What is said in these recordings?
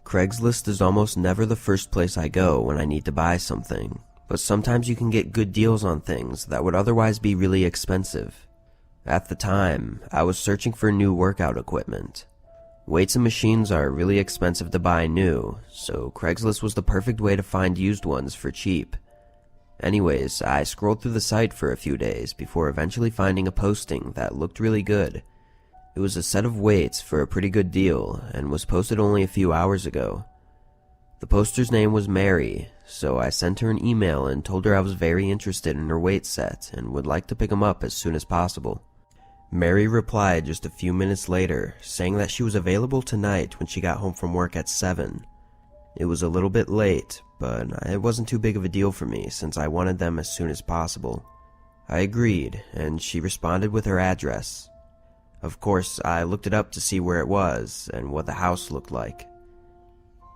Craigslist is almost never the first place I go when I need to buy something, but sometimes you can get good deals on things that would otherwise be really expensive. At the time, I was searching for new workout equipment. Weights and machines are really expensive to buy new, so Craigslist was the perfect way to find used ones for cheap. Anyways, I scrolled through the site for a few days before eventually finding a posting that looked really good. It was a set of weights for a pretty good deal and was posted only a few hours ago. The poster's name was Mary, so I sent her an email and told her I was very interested in her weight set and would like to pick them up as soon as possible. Mary replied just a few minutes later, saying that she was available tonight when she got home from work at 7. It was a little bit late, but it wasn't too big of a deal for me since I wanted them as soon as possible. I agreed, and she responded with her address. Of course, I looked it up to see where it was and what the house looked like.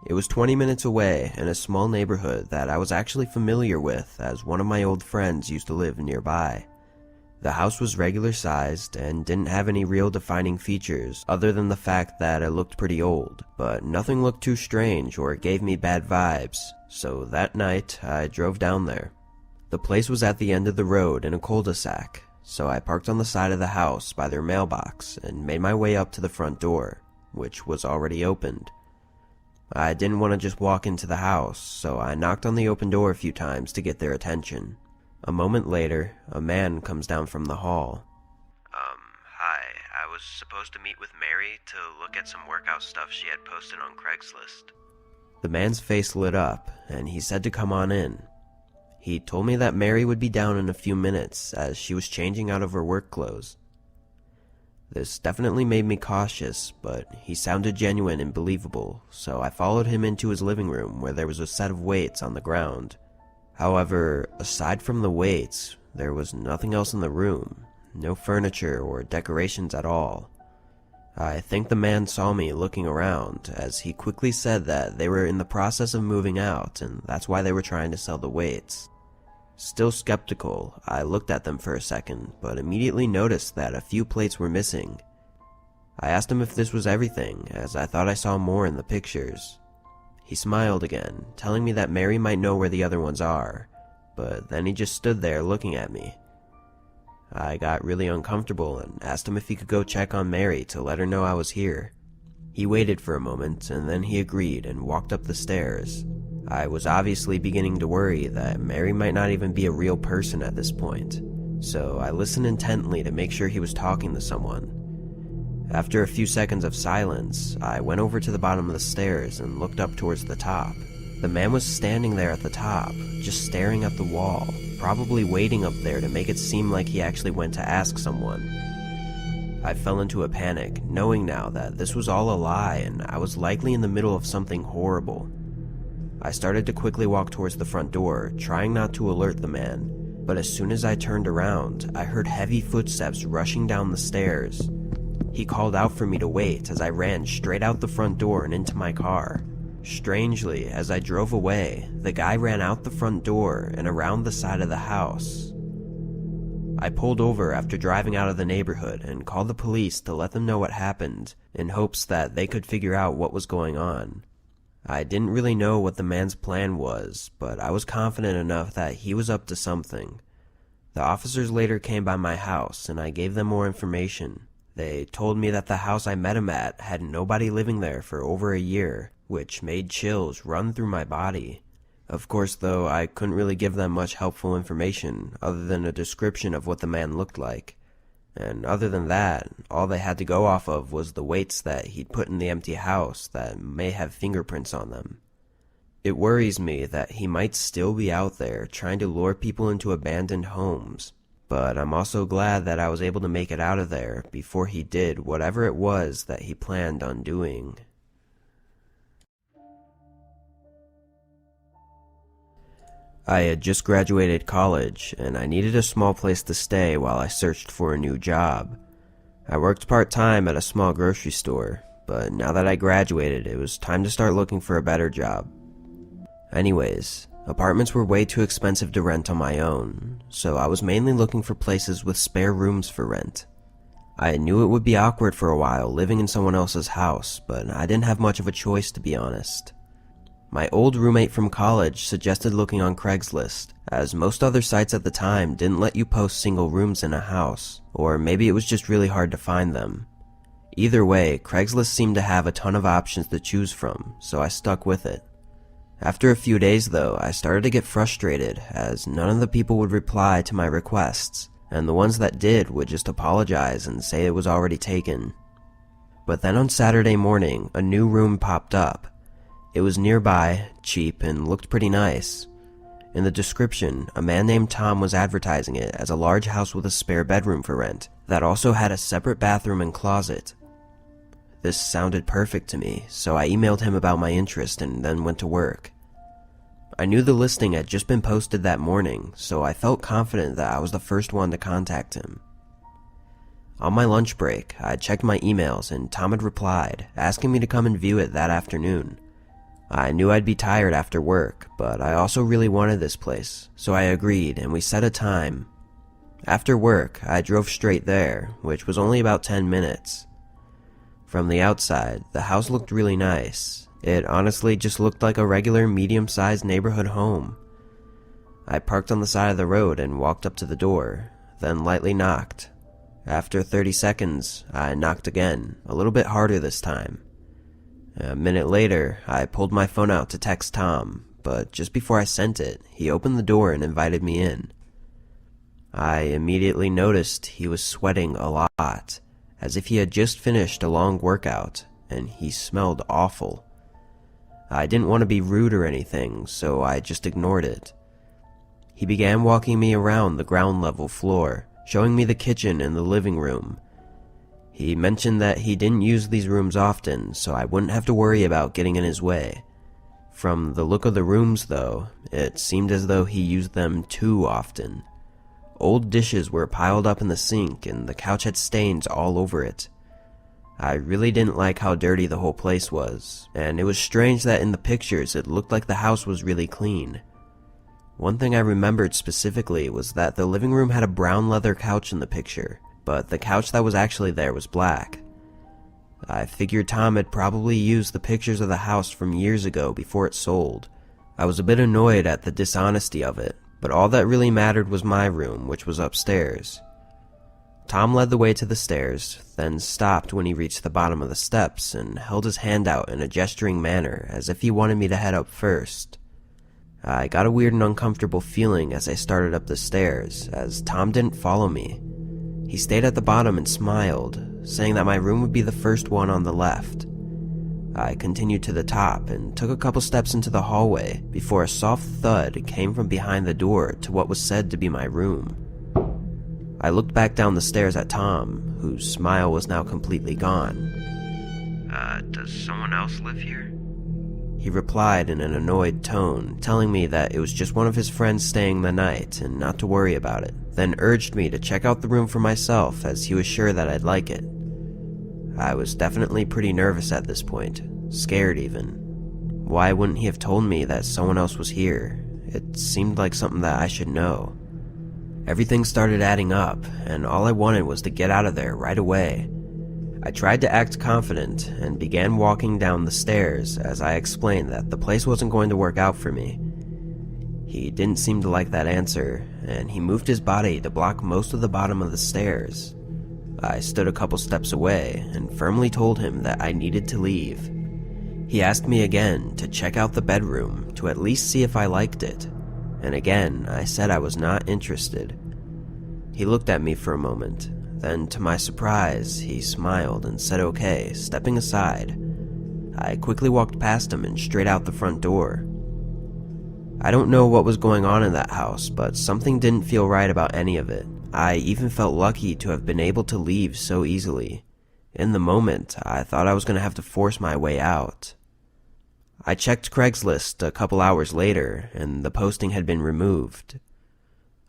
It was 20 minutes away in a small neighborhood that I was actually familiar with, as one of my old friends used to live nearby. The house was regular sized and didn't have any real defining features other than the fact that it looked pretty old, but nothing looked too strange or gave me bad vibes, so that night I drove down there. The place was at the end of the road in a cul-de-sac, so I parked on the side of the house by their mailbox and made my way up to the front door, which was already opened. I didn't want to just walk into the house, so I knocked on the open door a few times to get their attention. A moment later, a man comes down from the hall. Hi, I was supposed to meet with Mary to look at some workout stuff she had posted on Craigslist. The man's face lit up, and he said to come on in. He told me that Mary would be down in a few minutes, as she was changing out of her work clothes. This definitely made me cautious, but he sounded genuine and believable, so I followed him into his living room where there was a set of weights on the ground. However, aside from the weights, there was nothing else in the room, no furniture or decorations at all. I think the man saw me looking around, as he quickly said that they were in the process of moving out and that's why they were trying to sell the weights. Still skeptical, I looked at them for a second, but immediately noticed that a few plates were missing. I asked him if this was everything, as I thought I saw more in the pictures. He smiled again, telling me that Mary might know where the other ones are, but then he just stood there looking at me. I got really uncomfortable and asked him if he could go check on Mary to let her know I was here. He waited for a moment and then he agreed and walked up the stairs. I was obviously beginning to worry that Mary might not even be a real person at this point, so I listened intently to make sure he was talking to someone. After a few seconds of silence, I went over to the bottom of the stairs and looked up towards the top. The man was standing there at the top, just staring at the wall, probably waiting up there to make it seem like he actually went to ask someone. I fell into a panic, knowing now that this was all a lie and I was likely in the middle of something horrible. I started to quickly walk towards the front door, trying not to alert the man, but as soon as I turned around, I heard heavy footsteps rushing down the stairs. He called out for me to wait as I ran straight out the front door and into my car. Strangely, as I drove away, the guy ran out the front door and around the side of the house. I pulled over after driving out of the neighborhood and called the police to let them know what happened, in hopes that they could figure out what was going on. I didn't really know what the man's plan was, but I was confident enough that he was up to something. The officers later came by my house and I gave them more information. They told me that the house I met him at had nobody living there for over a year, which made chills run through my body. Of course, though, I couldn't really give them much helpful information other than a description of what the man looked like. And other than that, all they had to go off of was the weights that he'd put in the empty house that may have fingerprints on them. It worries me that he might still be out there trying to lure people into abandoned homes. But I'm also glad that I was able to make it out of there before he did whatever it was that he planned on doing. I had just graduated college, and I needed a small place to stay while I searched for a new job. I worked part-time at a small grocery store, but now that I graduated, it was time to start looking for a better job. Anyways, apartments were way too expensive to rent on my own, so I was mainly looking for places with spare rooms for rent. I knew it would be awkward for a while living in someone else's house, but I didn't have much of a choice, to be honest. My old roommate from college suggested looking on Craigslist, as most other sites at the time didn't let you post single rooms in a house, or maybe it was just really hard to find them. Either way, Craigslist seemed to have a ton of options to choose from, so I stuck with it. After a few days though, I started to get frustrated, as none of the people would reply to my requests, and the ones that did would just apologize and say it was already taken. But then on Saturday morning, a new room popped up. It was nearby, cheap, and looked pretty nice. In the description, a man named Tom was advertising it as a large house with a spare bedroom for rent that also had a separate bathroom and closet. This sounded perfect to me, so I emailed him about my interest and then went to work. I knew the listing had just been posted that morning, so I felt confident that I was the first one to contact him. On my lunch break, I checked my emails and Tom had replied, asking me to come and view it that afternoon. I knew I'd be tired after work, but I also really wanted this place, so I agreed and we set a time. After work, I drove straight there, which was only about 10 minutes. From the outside, the house looked really nice. It honestly just looked like a regular medium-sized neighborhood home. I parked on the side of the road and walked up to the door, then lightly knocked. After 30 seconds, I knocked again, a little bit harder this time. A minute later, I pulled my phone out to text Tom, but just before I sent it, he opened the door and invited me in. I immediately noticed he was sweating a lot, as if he had just finished a long workout, and he smelled awful. I didn't want to be rude or anything, so I just ignored it. He began walking me around the ground level floor, showing me the kitchen and the living room. He mentioned that he didn't use these rooms often, so I wouldn't have to worry about getting in his way. From the look of the rooms, though, it seemed as though he used them too often. Old dishes were piled up in the sink, and the couch had stains all over it. I really didn't like how dirty the whole place was, and it was strange that in the pictures it looked like the house was really clean. One thing I remembered specifically was that the living room had a brown leather couch in the picture, but the couch that was actually there was black. I figured Tom had probably used the pictures of the house from years ago before it sold. I was a bit annoyed at the dishonesty of it, but all that really mattered was my room, which was upstairs. Tom led the way to the stairs, then stopped when he reached the bottom of the steps and held his hand out in a gesturing manner as if he wanted me to head up first. I got a weird and uncomfortable feeling as I started up the stairs, as Tom didn't follow me. He stayed at the bottom and smiled, saying that my room would be the first one on the left. I continued to the top and took a couple steps into the hallway before a soft thud came from behind the door to what was said to be my room. I looked back down the stairs at Tom, whose smile was now completely gone. Does someone else live here? He replied in an annoyed tone, telling me that it was just one of his friends staying the night and not to worry about it, then urged me to check out the room for myself as he was sure that I'd like it. I was definitely pretty nervous at this point, scared even. Why wouldn't he have told me that someone else was here? It seemed like something that I should know. Everything started adding up, and all I wanted was to get out of there right away. I tried to act confident and began walking down the stairs as I explained that the place wasn't going to work out for me. He didn't seem to like that answer, and he moved his body to block most of the bottom of the stairs. I stood a couple steps away and firmly told him that I needed to leave. He asked me again to check out the bedroom to at least see if I liked it, and again I said I was not interested. He looked at me for a moment. Then, to my surprise, he smiled and said okay, stepping aside. I quickly walked past him and straight out the front door. I don't know what was going on in that house, but something didn't feel right about any of it. I even felt lucky to have been able to leave so easily. In the moment, I thought I was going to have to force my way out. I checked Craigslist a couple hours later, and the posting had been removed.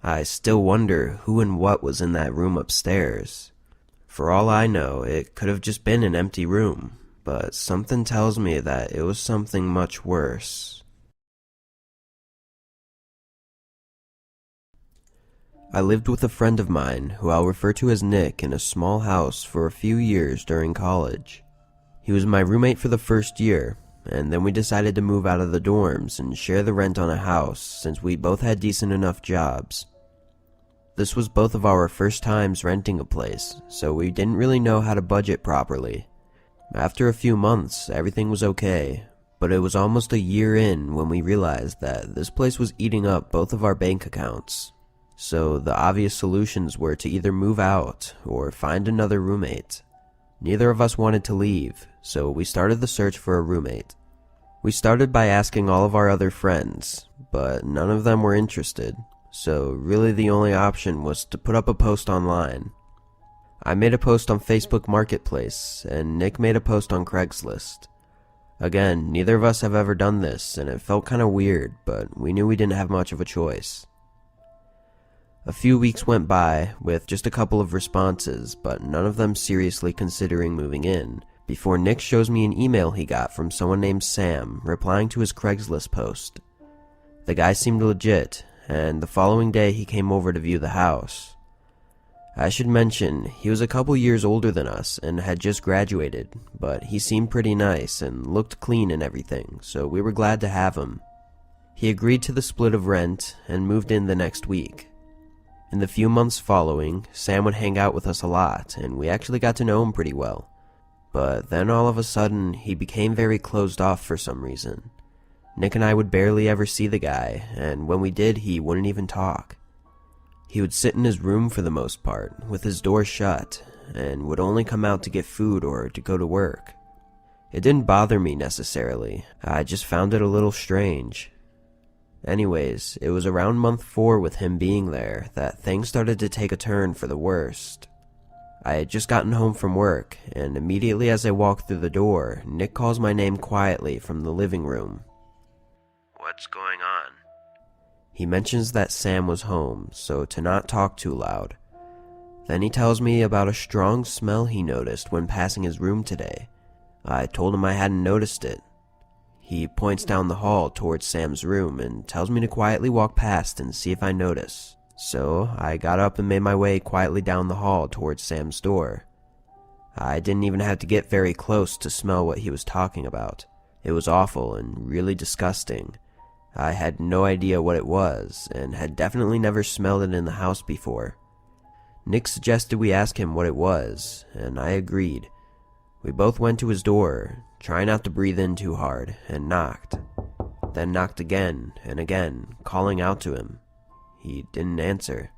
I still wonder who and what was in that room upstairs. For all I know, it could have just been an empty room, but something tells me that it was something much worse. I lived with a friend of mine who I'll refer to as Nick in a small house for a few years during college. He was my roommate for the first year, and then we decided to move out of the dorms and share the rent on a house since we both had decent enough jobs. This was both of our first times renting a place, so we didn't really know how to budget properly. After a few months, everything was okay, but it was almost a year in when we realized that this place was eating up both of our bank accounts. So the obvious solutions were to either move out or find another roommate. Neither of us wanted to leave, so we started the search for a roommate. We started by asking all of our other friends, but none of them were interested, so really the only option was to put up a post online. I made a post on Facebook Marketplace, and Nick made a post on Craigslist. Again, neither of us have ever done this, and it felt kinda weird, but we knew we didn't have much of a choice. A few weeks went by with just a couple of responses, but none of them seriously considering moving in, before Nick shows me an email he got from someone named Sam replying to his Craigslist post. The guy seemed legit, and the following day he came over to view the house. I should mention, he was a couple years older than us and had just graduated, but he seemed pretty nice and looked clean and everything, so we were glad to have him. He agreed to the split of rent and moved in the next week. In the few months following, Sam would hang out with us a lot, and we actually got to know him pretty well. But then all of a sudden, he became very closed off for some reason. Nick and I would barely ever see the guy, and when we did, he wouldn't even talk. He would sit in his room for the most part, with his door shut, and would only come out to get food or to go to work. It didn't bother me necessarily, I just found it a little strange. Anyways, it was around month 4 with him being there that things started to take a turn for the worst. I had just gotten home from work, and immediately as I walked through the door, Nick calls my name quietly from the living room. What's going on? He mentions that Sam was home, so to not talk too loud. Then he tells me about a strong smell he noticed when passing his room today. I told him I hadn't noticed it. He points down the hall towards Sam's room and tells me to quietly walk past and see if I notice. So I got up and made my way quietly down the hall towards Sam's door. I didn't even have to get very close to smell what he was talking about. It was awful and really disgusting. I had no idea what it was and had definitely never smelled it in the house before. Nick suggested we ask him what it was, and I agreed. We both went to his door, trying not to breathe in too hard, and knocked. Then knocked again and again, calling out to him. He didn't answer.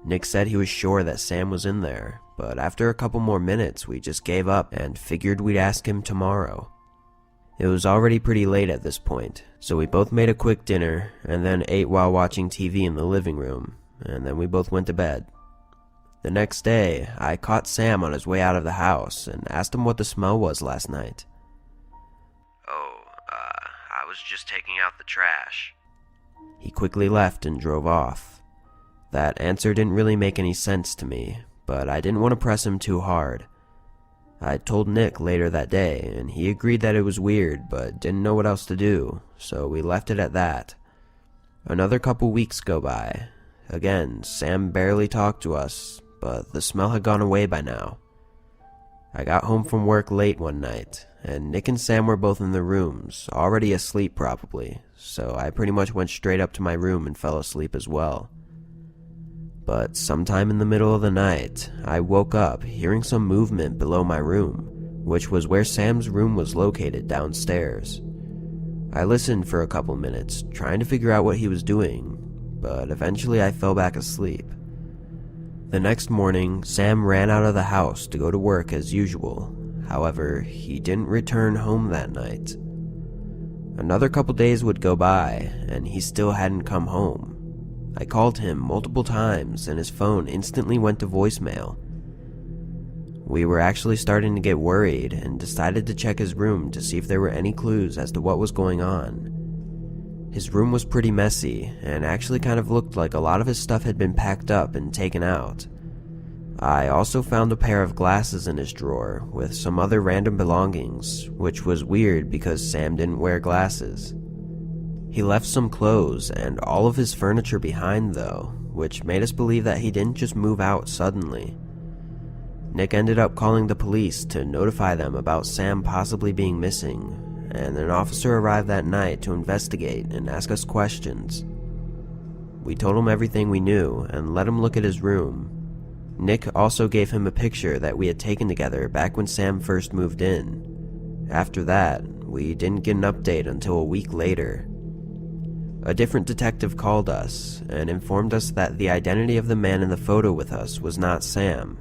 Nick said he was sure that Sam was in there, but after a couple more minutes we just gave up and figured we'd ask him tomorrow. It was already pretty late at this point, so we both made a quick dinner and then ate while watching TV in the living room, and then we both went to bed. The next day, I caught Sam on his way out of the house and asked him what the smell was last night. I was just taking out the trash. He quickly left and drove off. That answer didn't really make any sense to me, but I didn't want to press him too hard. I told Nick later that day, and he agreed that it was weird but didn't know what else to do, so we left it at that. Another couple weeks go by. Again, Sam barely talked to us, but the smell had gone away by now. I got home from work late one night, and Nick and Sam were both in their rooms, already asleep probably, so I pretty much went straight up to my room and fell asleep as well. But sometime in the middle of the night, I woke up hearing some movement below my room, which was where Sam's room was located downstairs. I listened for a couple minutes, trying to figure out what he was doing, but eventually I fell back asleep. The next morning, Sam ran out of the house to go to work as usual. However, he didn't return home that night. Another couple days would go by, and he still hadn't come home. I called him multiple times, and his phone instantly went to voicemail. We were actually starting to get worried and decided to check his room to see if there were any clues as to what was going on. His room was pretty messy, and actually kind of looked like a lot of his stuff had been packed up and taken out. I also found a pair of glasses in his drawer with some other random belongings, which was weird because Sam didn't wear glasses. He left some clothes and all of his furniture behind though, which made us believe that he didn't just move out suddenly. Nick ended up calling the police to notify them about Sam possibly being missing, and an officer arrived that night to investigate and ask us questions. We told him everything we knew and let him look at his room. Nick also gave him a picture that we had taken together back when Sam first moved in. After that, we didn't get an update until a week later. A different detective called us and informed us that the identity of the man in the photo with us was not Sam.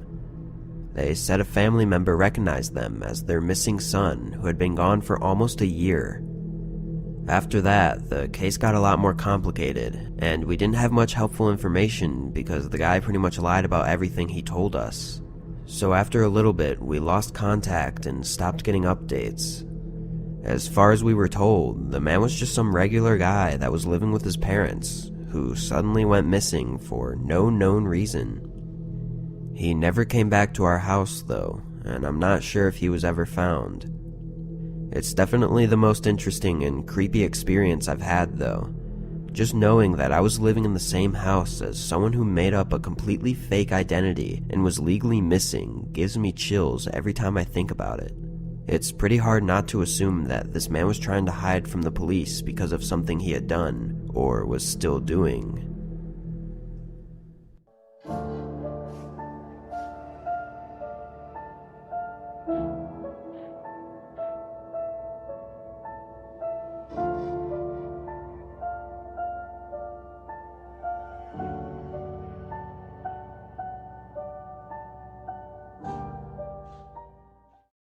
They said a family member recognized them as their missing son who had been gone for almost a year. After that, the case got a lot more complicated, and we didn't have much helpful information because the guy pretty much lied about everything he told us. So after a little bit, we lost contact and stopped getting updates. As far as we were told, the man was just some regular guy that was living with his parents, who suddenly went missing for no known reason. He never came back to our house though, and I'm not sure if he was ever found. It's definitely the most interesting and creepy experience I've had though. Just knowing that I was living in the same house as someone who made up a completely fake identity and was legally missing gives me chills every time I think about it. It's pretty hard not to assume that this man was trying to hide from the police because of something he had done, or was still doing.